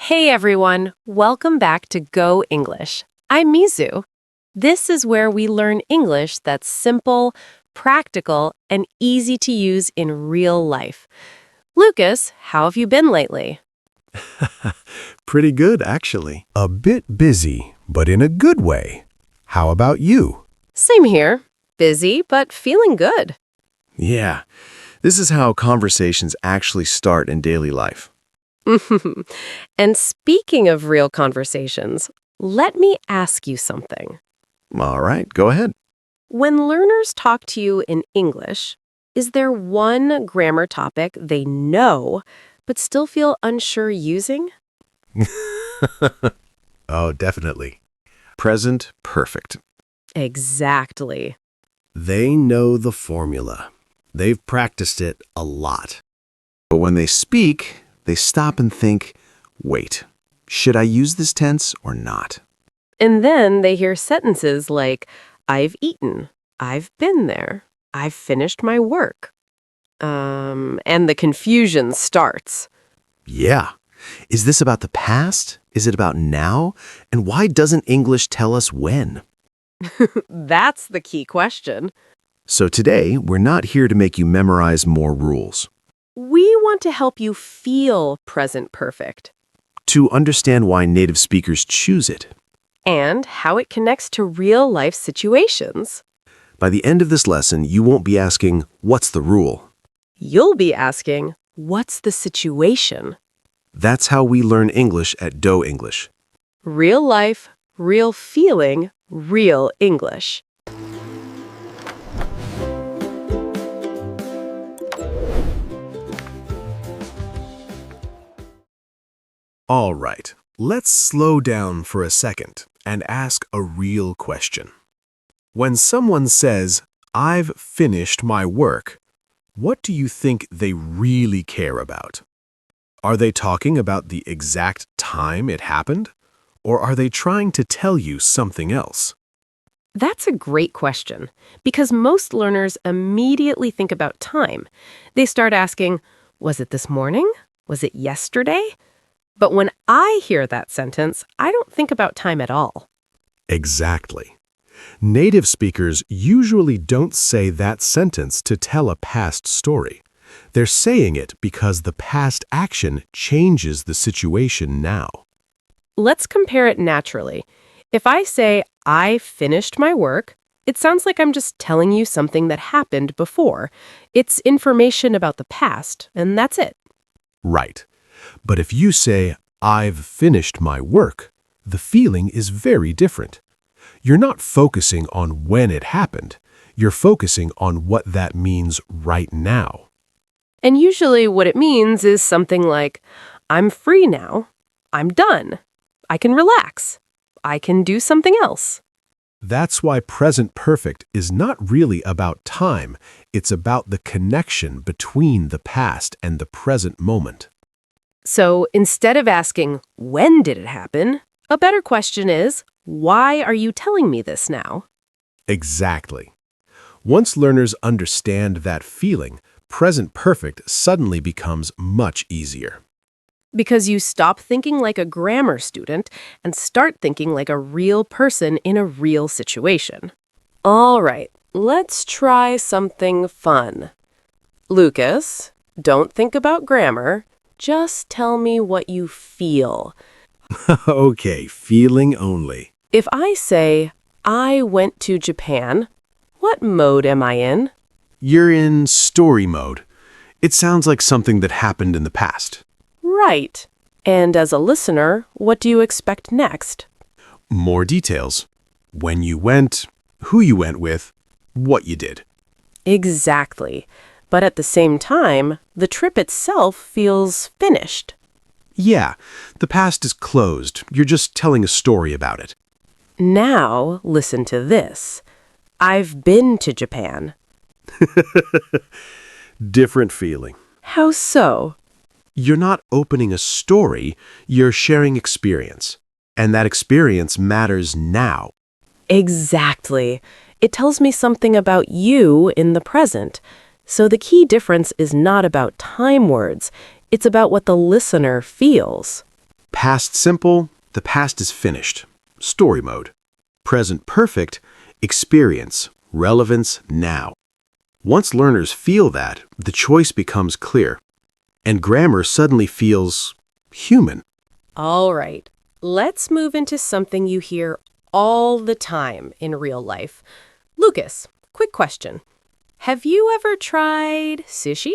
Hey everyone, welcome back to Go English. I'm Mizu. This is where we learn English that's simple, practical, and easy to use in real life. Lucas, how have you been lately? Pretty good, actually. A bit busy, but in a good way. How about you? Same here. Busy, but feeling good. Yeah, this is how conversations actually start in daily life. And speaking of real conversations, let me ask you something. All right, go ahead. When learners talk to you in English, is there one grammar topic they know but still feel unsure using? Oh, definitely. Present perfect. Exactly. They know the formula. They've practiced it a lot. But when they speak, they stop and think, wait, should I use this tense or not? And then they hear sentences like, I've eaten, I've been there, I've finished my work. And the confusion starts. Yeah. Is this about the past? Is it about now? And why doesn't English tell us when? That's the key question. So today, we're not here to make you memorize more rules. We want to help you feel present perfect To understand why native speakers choose it. and how it connects to real life situations. By the end of this lesson, you won't be asking, what's the rule? You'll be asking, what's the situation? That's how we learn English at Do English. Real life, real feeling, real English. All right, let's slow down for a second and ask a real question. When someone says, I've finished my work, what do you think they really care about? Are they talking about the exact time it happened? Or are they trying to tell you something else? That's a great question because most learners immediately think about time. They start asking, was it this morning? Was it yesterday? But when I hear that sentence, I don't think about time at all. Exactly. Native speakers usually don't say that sentence to tell a past story. They're saying it because the past action changes the situation now. Let's compare it naturally. If I say, I finished my work, it sounds like I'm just telling you something that happened before. It's information about the past, and that's it. Right. But if you say, I've finished my work, the feeling is very different. You're not focusing on when it happened. You're focusing on what that means right now. And usually what it means is something like, I'm free now, I'm done, I can relax, I can do something else. That's why present perfect is not really about time. It's about the connection between the past and the present moment. So instead of asking, when did it happen? A better question is, why are you telling me this now? Exactly. Once learners understand that feeling, present perfect suddenly becomes much easier. Because you stop thinking like a grammar student and start thinking like a real person in a real situation. All right, let's try something fun. Lucas, don't think about grammar. Just tell me what you feel. Okay, feeling only. If I say, I went to Japan, what mode am I in? You're in story mode. It sounds like something that happened in the past. Right. And as a listener, what do you expect next? More details. When you went, who you went with, what you did. Exactly. But at the same time, the trip itself feels finished. Yeah, the past is closed. You're just telling a story about it. Now, listen to this. I've been to Japan. Different feeling. How so? You're not opening a story, you're sharing experience. And that experience matters now. Exactly. It tells me something about you in the present. So the key difference is not about time words. It's about what the listener feels. Past simple, the past is finished. Story mode. Present perfect, experience, relevance now. Once learners feel that, the choice becomes clear. And grammar suddenly feels human. All right, let's move into something you hear all the time in real life. Lucas, quick question. Have you ever tried sushi?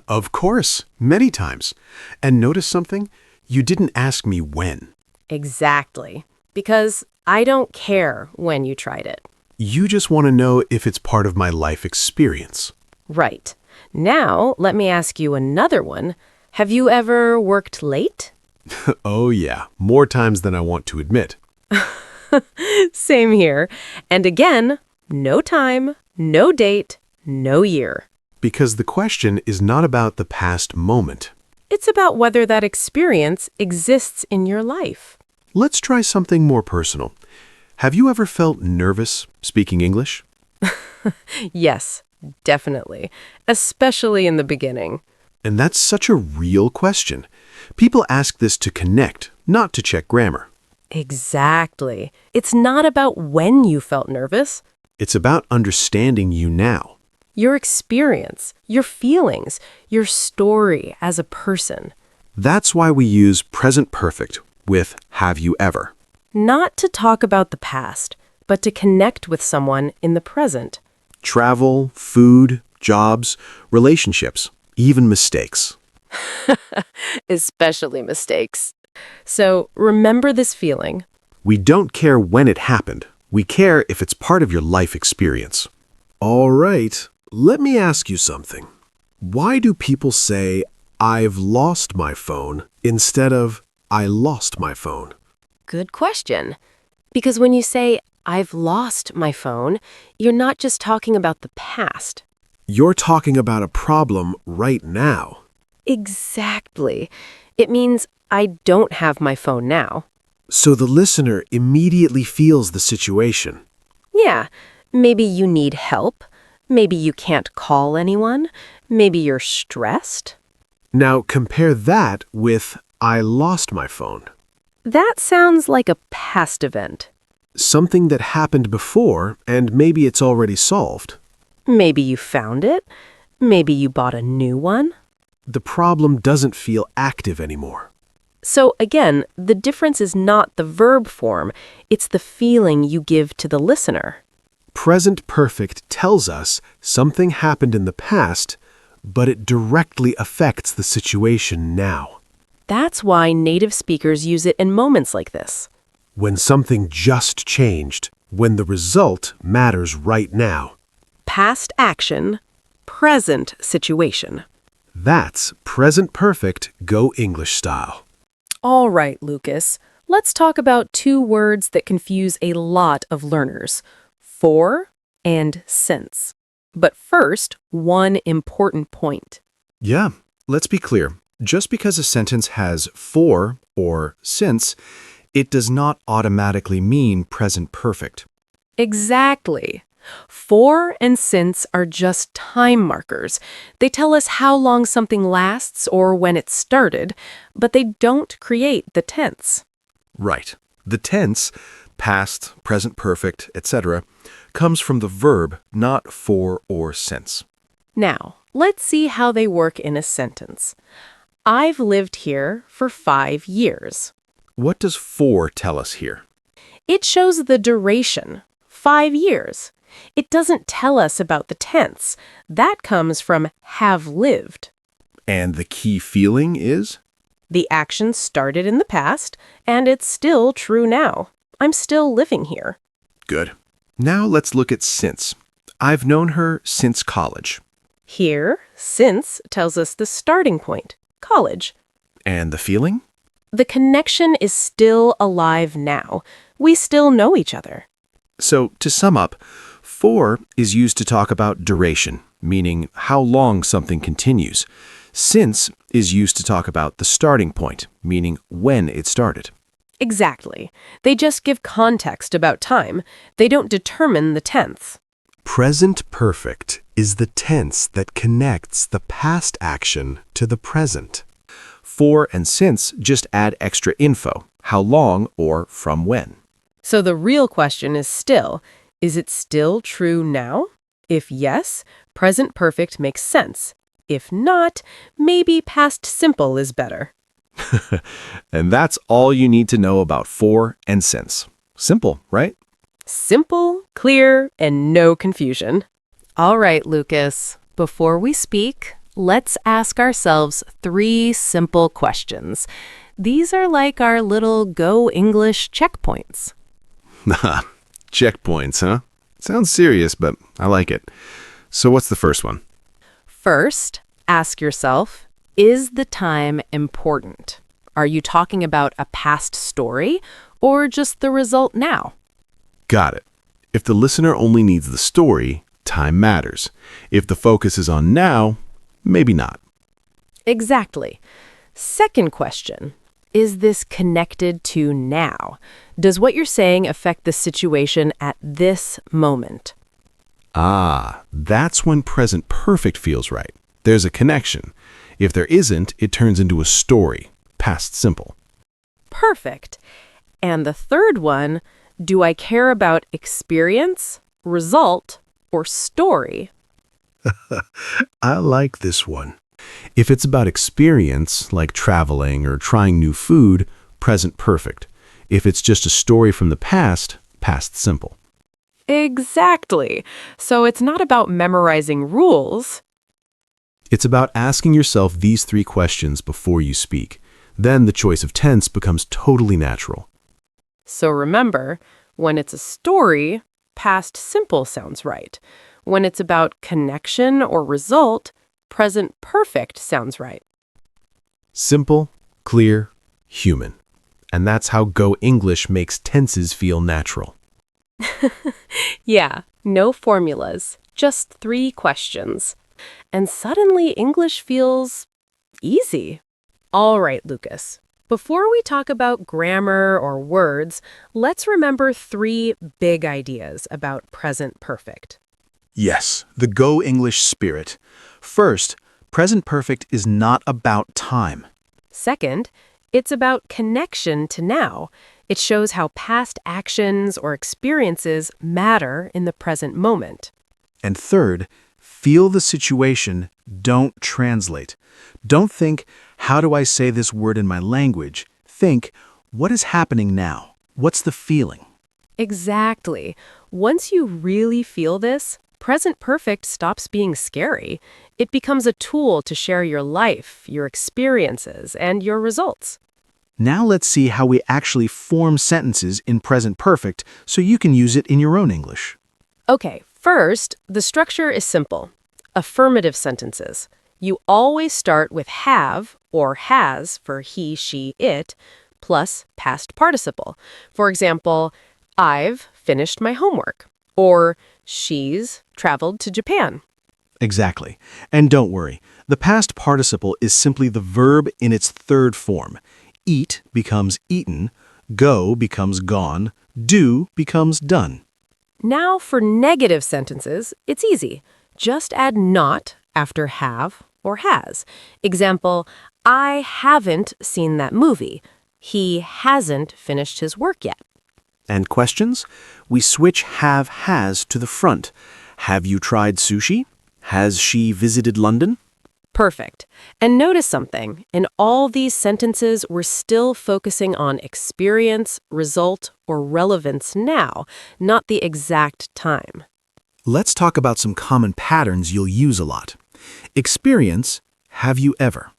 Of course, many times. And notice something? You didn't ask me when. Exactly, because I don't care when you tried it. You just want to know if it's part of my life experience. Right. Now, let me ask you another one. Have you ever worked late? Oh yeah, more times than I want to admit. Same here. And again, no time, no date, no year. Because the question is not about the past moment. It's about whether that experience exists in your life. Let's try something more personal. Have you ever felt nervous speaking English? Yes, definitely. Especially in the beginning. And that's such a real question. People ask this to connect, not to check grammar. Exactly. It's not about when you felt nervous. It's about understanding you now. Your experience, your feelings, your story as a person. That's why we use present perfect with have you ever. Not to talk about the past, but to connect with someone in the present. Travel, food, jobs, relationships, even mistakes. Especially mistakes. So remember this feeling. We don't care when it happened. We care if it's part of your life experience. All right, let me ask you something. Why do people say, I've lost my phone, instead of, I lost my phone? Good question. Because when you say, I've lost my phone, you're not just talking about the past. You're talking about a problem right now. Exactly. It means I don't have my phone now. So the listener immediately feels the situation. Yeah, maybe you need help. Maybe you can't call anyone. Maybe you're stressed. Now compare that with, I lost my phone. That sounds like a past event. Something that happened before, and maybe it's already solved. Maybe you found it. Maybe you bought a new one. The problem doesn't feel active anymore. So again, the difference is not the verb form, it's the feeling you give to the listener. Present perfect tells us something happened in the past, but it directly affects the situation now. That's why native speakers use it in moments like this. When something just changed, when the result matters right now. Past action, present situation. That's present perfect Go English style. All right, Lucas, let's talk about two words that confuse a lot of learners, for and since. But first, one important point. Yeah, let's be clear. Just because a sentence has for or since, it does not automatically mean present perfect. Exactly. For and since are just time markers. They tell us how long something lasts or when it started, but they don't create the tense. Right. The tense, past, present perfect, etc., comes from the verb, not for or since. Now, let's see how they work in a sentence. I've lived here for 5 years. What does for tell us here? It shows the duration, 5 years. It doesn't tell us about the tense. That comes from have lived. And the key feeling is? The action started in the past, and it's still true now. I'm still living here. Good. Now let's look at since. I've known her since college. Here, since tells us the starting point, college. And the feeling? The connection is still alive now. We still know each other. So, to sum up, for is used to talk about duration, meaning how long something continues. Since is used to talk about the starting point, meaning when it started. Exactly. They just give context about time. They don't determine the tense. Present perfect is the tense that connects the past action to the present. For and since just add extra info, how long or from when. So the real question is it still true now? If yes, present perfect makes sense. If not, maybe past simple is better. And that's all you need to know about for and since. Simple, right? Simple, clear, and no confusion. All right, Lucas. Before we speak, let's ask ourselves 3 simple questions. These are like our little Go English checkpoints. Nah, checkpoints, huh? Sounds serious, but I like it. So what's the first one? First, ask yourself, is the time important? Are you talking about a past story or just the result now? Got it. If the listener only needs the story, time matters. If the focus is on now, maybe not. Exactly. Second question, is this connected to now? Does what you're saying affect the situation at this moment? Ah, that's when present perfect feels right. There's a connection. If there isn't, it turns into a story, past simple. Perfect. And the third one, do I care about experience, result, or story? I like this one. If it's about experience, like traveling or trying new food, present perfect. If it's just a story from the past, past simple. Exactly. So it's not about memorizing rules. It's about asking yourself these 3 questions before you speak. Then the choice of tense becomes totally natural. So remember, when it's a story, past simple sounds right. When it's about connection or result, present perfect sounds right. Simple, clear, human. And that's how Go English makes tenses feel natural. Yeah, no formulas, just 3 questions. And suddenly English feels easy. All right, Lucas. Before we talk about grammar or words, let's remember 3 big ideas about present perfect. Yes, the Go English spirit. First, present perfect is not about time. Second, it's about connection to now. It shows how past actions or experiences matter in the present moment. And third, feel the situation, don't translate. Don't think, how do I say this word in my language? Think, what is happening now? What's the feeling? Exactly. Once you really feel this, present perfect stops being scary. It becomes a tool to share your life, your experiences, and your results. Now let's see how we actually form sentences in present perfect so you can use it in your own English. Okay, first, the structure is simple. Affirmative sentences. You always start with have or has for he, she, it, plus past participle. For example, I've finished my homework, or she's traveled to Japan. Exactly. And don't worry, the past participle is simply the verb in its third form. Eat becomes eaten, go becomes gone, do becomes done. Now for negative sentences, it's easy. Just add not after have or has. Example, I haven't seen that movie. He hasn't finished his work yet. And questions? We switch have-has to the front. Have you tried sushi? Has she visited London? Perfect. And notice something. In all these sentences, we're still focusing on experience, result, or relevance now, not the exact time. Let's talk about some common patterns you'll use a lot. Experience, have you ever?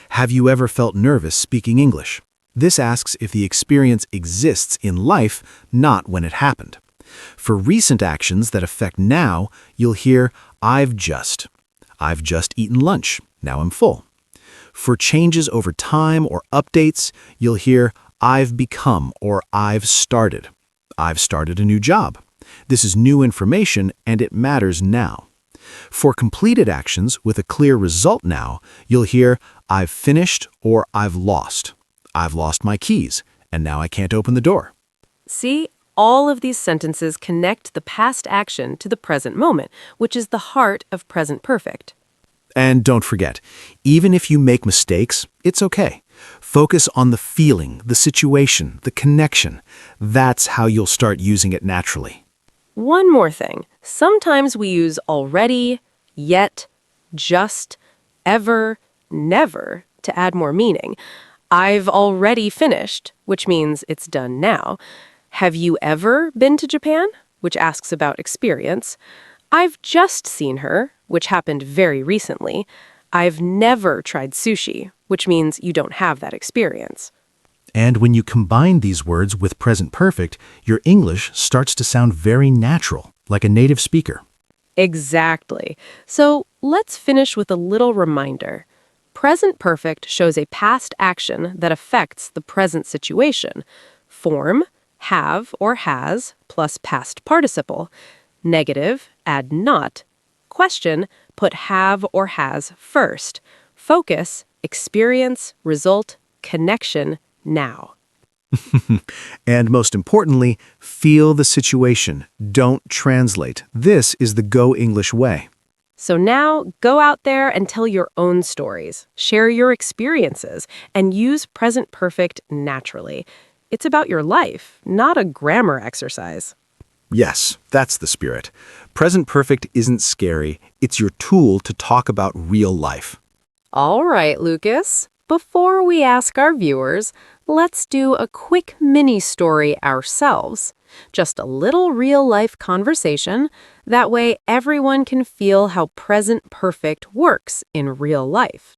Have you ever felt nervous speaking English? This asks if the experience exists in life, not when it happened. For recent actions that affect now, you'll hear, I've just eaten lunch, now I'm full. For changes over time or updates, you'll hear, I've become or I've started. I've started a new job. This is new information and it matters now. For completed actions with a clear result now, you'll hear, I've finished or I've lost. I've lost my keys, and now I can't open the door. See, all of these sentences connect the past action to the present moment, which is the heart of present perfect. And don't forget, even if you make mistakes, it's okay. Focus on the feeling, the situation, the connection. That's how you'll start using it naturally. One more thing. Sometimes we use already, yet, just, ever, never to add more meaning. I've already finished, which means it's done now. Have you ever been to Japan? Which asks about experience. I've just seen her, which happened very recently. I've never tried sushi, which means you don't have that experience. And when you combine these words with present perfect, your English starts to sound very natural, like a native speaker. Exactly. So let's finish with a little reminder. Present perfect shows a past action that affects the present situation. Form, have or has, plus past participle. Negative, add not. Question, put have or has first. Focus, experience, result, connection, now. And most importantly, feel the situation. Don't translate. This is the Go English way. So now, go out there and tell your own stories, share your experiences, and use present perfect naturally. It's about your life, not a grammar exercise. Yes, that's the spirit. Present perfect isn't scary. It's your tool to talk about real life. All right, Lucas. Before we ask our viewers, let's do a quick mini-story ourselves. Just a little real-life conversation. That way, everyone can feel how present perfect works in real life.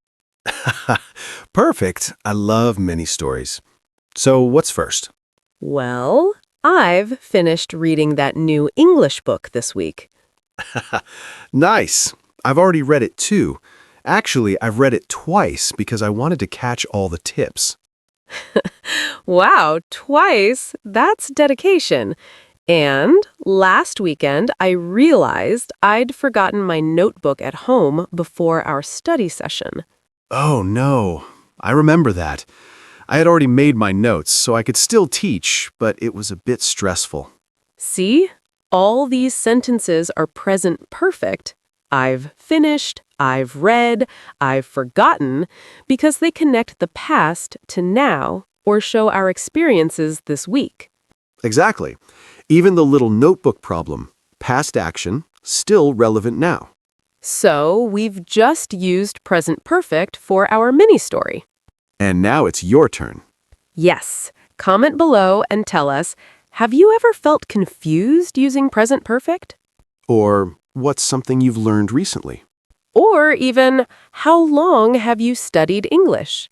Perfect. I love many stories. So what's first? Well, I've finished reading that new English book this week. Nice. I've already read it too. Actually, I've read it twice because I wanted to catch all the tips. Wow, twice? That's dedication. And last weekend, I realized I'd forgotten my notebook at home before our study session. Oh no, I remember that. I had already made my notes, so I could still teach, but it was a bit stressful. See? All these sentences are present perfect. I've finished, I've read, I've forgotten, because they connect the past to now or show our experiences this week. Exactly. Even the little notebook problem, past action, still relevant now. So we've just used present perfect for our mini-story. And now it's your turn. Yes. Comment below and tell us, have you ever felt confused using present perfect? Or what's something you've learned recently? Or even, how long have you studied English?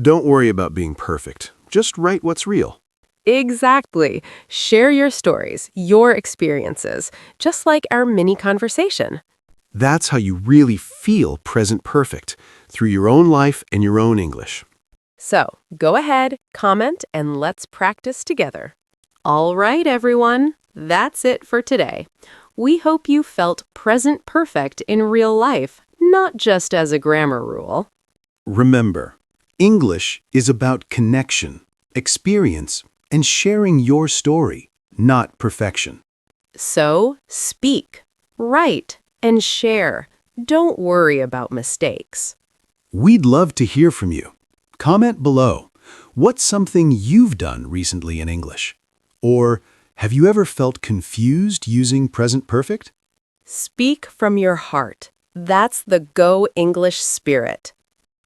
Don't worry about being perfect. Just write what's real. Exactly. Share your stories, your experiences, just like our mini conversation. That's how you really feel present perfect, through your own life and your own English. So, go ahead, comment, and let's practice together. All right, everyone. That's it for today. We hope you felt present perfect in real life, not just as a grammar rule. Remember, English is about connection, experience, and sharing your story, not perfection. So, speak, write, and share. Don't worry about mistakes. We'd love to hear from you. Comment below. What's something you've done recently in English? Or have you ever felt confused using present perfect? Speak from your heart. That's the Go English spirit.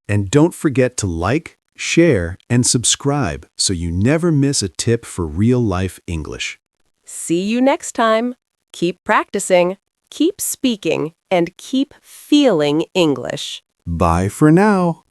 And don't forget to like, share, and subscribe so you never miss a tip for real-life English. See you next time. Keep practicing, keep speaking, and keep feeling English. Bye for now.